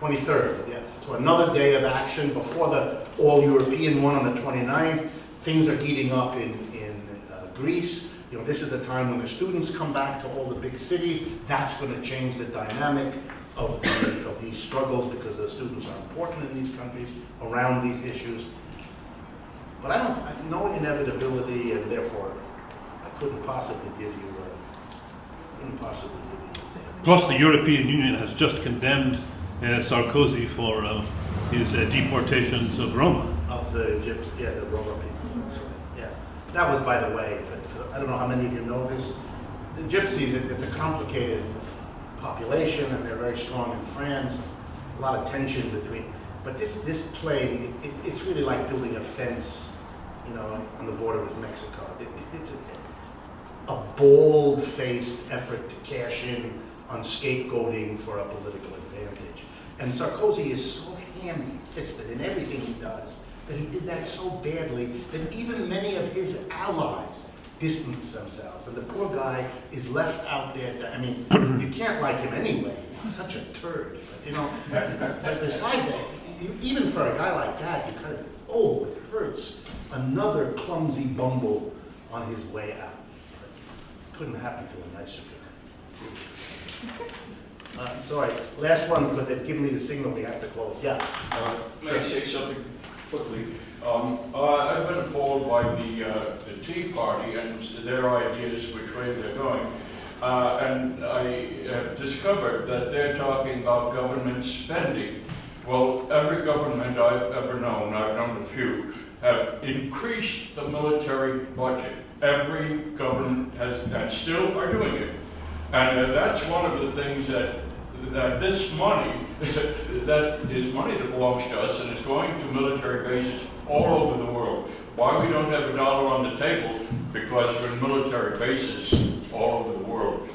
23rd, yeah. So another day of action before the all-European one on the 29th. Things are heating up in Greece. You know, this is the time when the students come back to all the big cities. That's going to change the dynamic of these struggles because the students are important in these countries around these issues. But I no inevitability, and therefore I couldn't possibly give you Plus, the European Union has just condemned Sarkozy for his deportations of Roma. Of the Gypsies, yeah, the Roma people, that's right, yeah. That was, by the way, I don't know how many of you know this, the Gypsies, it's a complicated population and they're very strong in France, a lot of tension between, but this play, it's really like building a fence, you know, on the border with Mexico. It's a bold-faced effort to cash in on scapegoating for a political advantage. And Sarkozy is so ham-fisted in everything he does that he did that so badly that even many of his allies distance themselves. And the poor guy is left out there. I mean, you can't like him anyway. He's such a turd. But, you know, beside that, even for a guy like that, you kind of, oh, it hurts. Another clumsy bumble on his way out. But couldn't happen to a nicer guy. Sorry, last one because they've given me the signal we have to close. Yeah. May I say something quickly? I've been appalled by the Tea Party and their ideas which way they're going. And I have discovered that they're talking about government spending. Well, every government I've ever known, I've known a few, have increased the military budget. Every government has, and still are doing it. And that's one of the things that this money, that is money that belongs to us and is going to military bases all over the world. Why we don't have a dollar on the table? Because we're in military bases all over the world.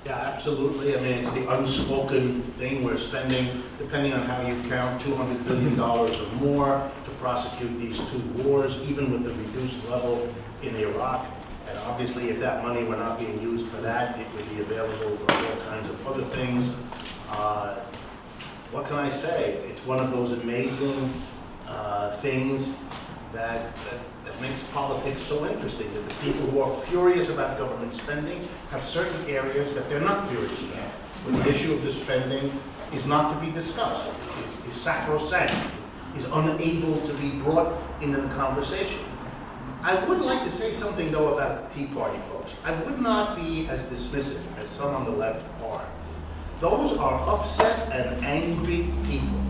Yeah, absolutely. I mean, it's the unspoken thing we're spending, depending on how you count, $200 billion or more to prosecute these two wars, even with the reduced level in Iraq. And obviously, if that money were not being used for that, it would be available for all kinds of other things. What can I say? It's one of those amazing things that makes politics so interesting, that the people who are furious about government spending have certain areas that they're not furious about, where the issue of the spending is not to be discussed, is sacrosanct, is unable to be brought into the conversation. I would like to say something, though, about the Tea Party folks. I would not be as dismissive as some on the left are. Those are upset and angry people,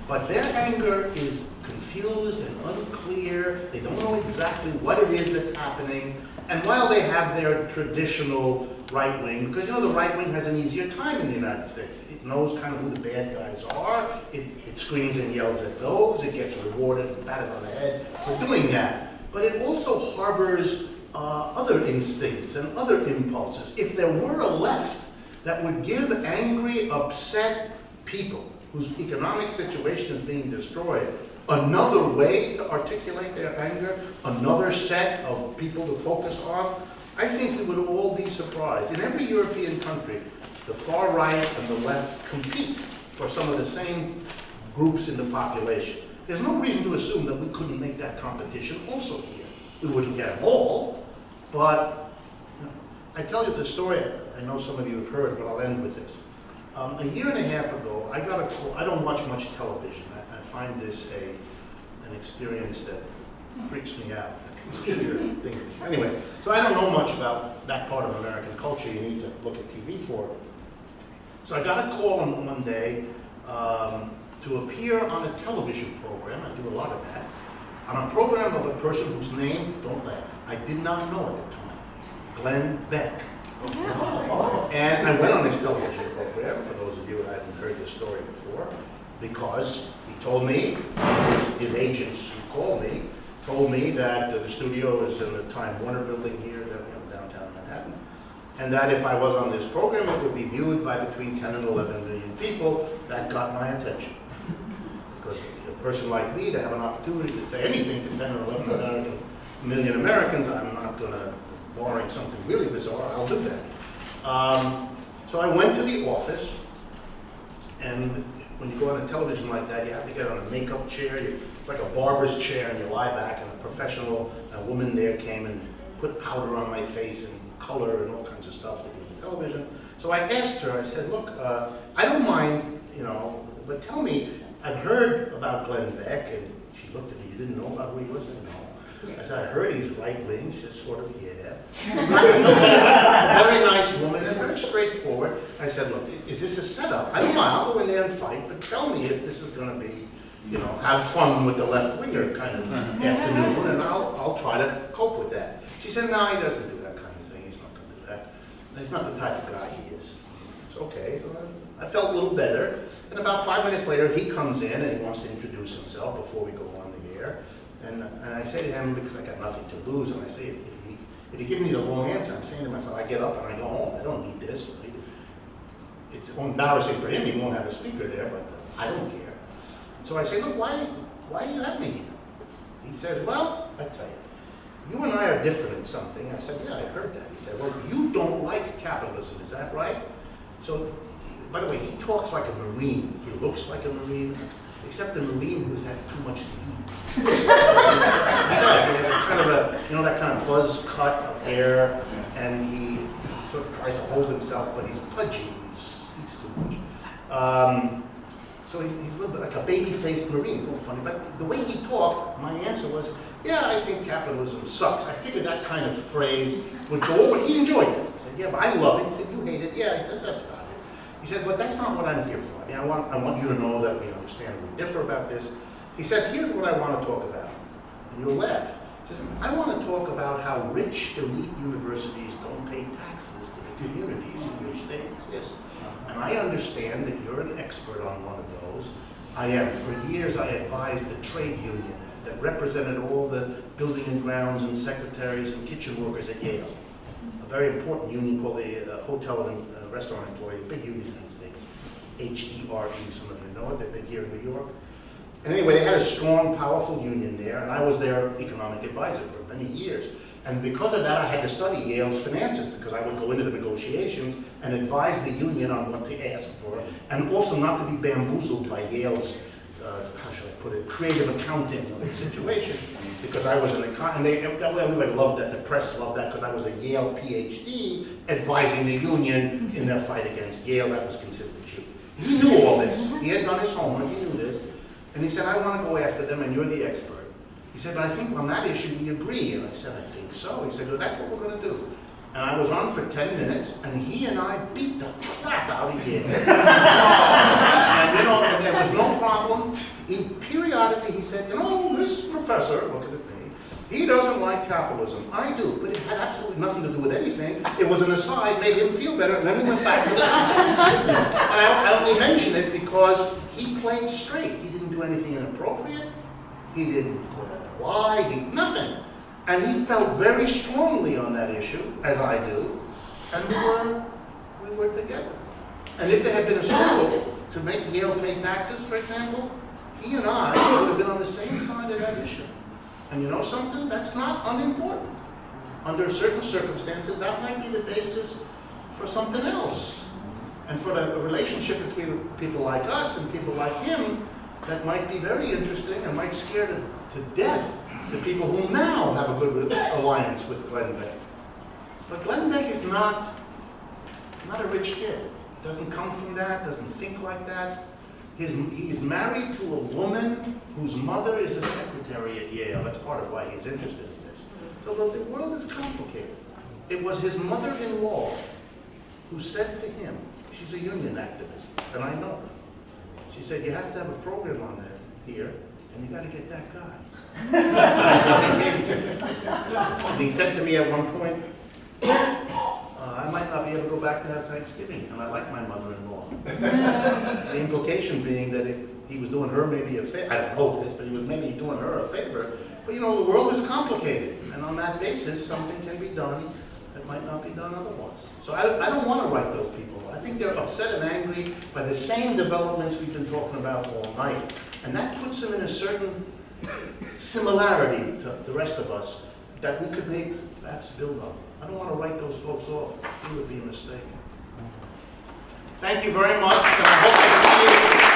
but their anger is confused and unclear. They don't know exactly what it is that's happening. And while they have their traditional right wing, because you know the right wing has an easier time in the United States. It knows kind of who the bad guys are. It screams and yells at those. It gets rewarded and patted on the head for doing that. But it also harbors other instincts and other impulses. If there were a left that would give angry, upset people whose economic situation is being destroyed another way to articulate their anger, another set of people to focus on, I think we would all be surprised. In every European country, the far right and the left compete for some of the same groups in the population. There's no reason to assume that we couldn't make that competition also here. We wouldn't get them all, but you know, I tell you the story, I know some of you have heard, but I'll end with this. A year and a half ago, I got a call. I don't watch much television. I find this an experience that freaks me out. Anyway, so I don't know much about that part of American culture. You need to look at TV for it. So I got a call on one day to appear on a television program. I do a lot of that. On a program of a person whose name, don't laugh, I did not know at the time, Glenn Beck. And I went on this television program, for those of you who haven't heard this story before, because he told me, his agents who called me, told me that the studio is in the Time Warner building here, downtown Manhattan, and that if I was on this program, it would be viewed by between 10 and 11 million people. That got my attention. Because a person like me, to have an opportunity to say anything to 10 or 11 million Americans, I'm not going to, barring something really bizarre, I'll do that. So I went to the office, and when you go on a television like that, you have to get on a makeup chair. It's like a barber's chair, and you lie back, and a professional woman there came and put powder on my face and color and all kinds of stuff to do on television. So I asked her, I said, look, I don't mind, you know, but tell me, I've heard about Glenn Beck, and she looked at me, you didn't know about who he was? I said, no. I said, I heard he's right-wing. She said, sort of, yeah. Very nice woman, and very straightforward. I said, look, is this a setup? I don't mind, I'll go in there and fight, but tell me if this is going to be, you know, have fun with the left-winger kind of afternoon, and I'll try to cope with that. She said, no, he doesn't do that kind of thing. He's not going to do that. He's not the type of guy he is. It's okay. So I felt a little better. And about 5 minutes later, he comes in and he wants to introduce himself before we go on the air. And I say to him, because I got nothing to lose, and I say, if you give me the wrong answer, I'm saying to myself, I get up and I go home. I don't need this. It's embarrassing for him. He won't have a speaker there, but I don't care. So I say, look, why do you have me here? He says, well, I tell you, you and I are different in something. I said, yeah, I heard that. He said, well, you don't like capitalism, is that right? So, by the way, he talks like a Marine. He looks like a Marine, except a Marine who's had too much to eat. He does. He has a kind of a, you know, that kind of buzz cut of hair, and he sort of tries to hold himself, but he's pudgy. He eats too much. So he's a little bit like a baby-faced Marine. It's a little funny, but the way he talked, my answer was, yeah, I think capitalism sucks. I figured that kind of phrase would go over. He enjoyed it. He said, yeah, but I love it. He said, you hate it. Yeah, I said, that's about it. He says, but that's not what I'm here for. I mean, I want you to know that we understand we differ about this. He says, here's what I want to talk about. And you'll laugh. He says, I want to talk about how rich elite universities don't pay taxes to the communities in which they exist. And I understand that you're an expert on one of those. I am. For years, I advised the trade union that represented all the building and grounds and secretaries and kitchen workers at Yale. A very important union called the Hotel and Restaurant Employees, a big union in the States. HERE, some of you know it, they're big here in New York. And anyway, they had a strong, powerful union there, and I was their economic advisor for many years. And because of that, I had to study Yale's finances, because I would go into the negotiations and advise the union on what to ask for, and also not to be bamboozled by Yale's, how should I put it, creative accounting of the situation, because I was an economist, and everybody loved that, the press loved that, because I was a Yale PhD advising the union in their fight against Yale. That was considered a shoot. He knew all this. He had done his homework, he knew this, and he said, I want to go after them, and you're the expert. He said, but I think on that issue we agree. And I said, I think so. He said, well, that's what we're going to do. And I was on for 10 minutes, and he and I beat the crap out of Yale. And, you know, and there was no problem. Periodically, he said, you know, this professor, looking at me, he doesn't like capitalism. I do, but it had absolutely nothing to do with anything. It was an aside, made him feel better, and then we went back to the topic. And I only mention it because he played straight. He didn't do anything inappropriate. He didn't lie, nothing. And he felt very strongly on that issue, as I do, and we were together. And if there had been a struggle to make Yale pay taxes, for example, he and I would have been on the same side of that issue. And you know something? That's not unimportant. Under certain circumstances, that might be the basis for something else. And for the relationship between people like us and people like him, that might be very interesting and might scare to death the people who now have a good alliance with Glenn Beck. But Glenn Beck is not a rich kid. Doesn't come from that, doesn't think like that. He's married to a woman whose mother is a secretary at Yale. That's part of why he's interested in this. So the world is complicated. It was his mother-in-law who said to him, she's a union activist, and I know her. She said, you have to have a program on that here, and you got to get that guy. That's how he came to me. And he said to me at one point, I might not be able to go back to have Thanksgiving, and I like my mother-in-law. The implication being that he was doing her maybe a favor. I don't know this, but he was maybe doing her a favor. But you know, the world is complicated, and on that basis, something can be done that might not be done otherwise. So I don't want to write those people. I think they're upset and angry by the same developments we've been talking about all night. And that puts them in a certain similarity to the rest of us that we could make perhaps build on. I don't want to write those folks off. It would be a mistake. Thank you very much, and I hope to see you.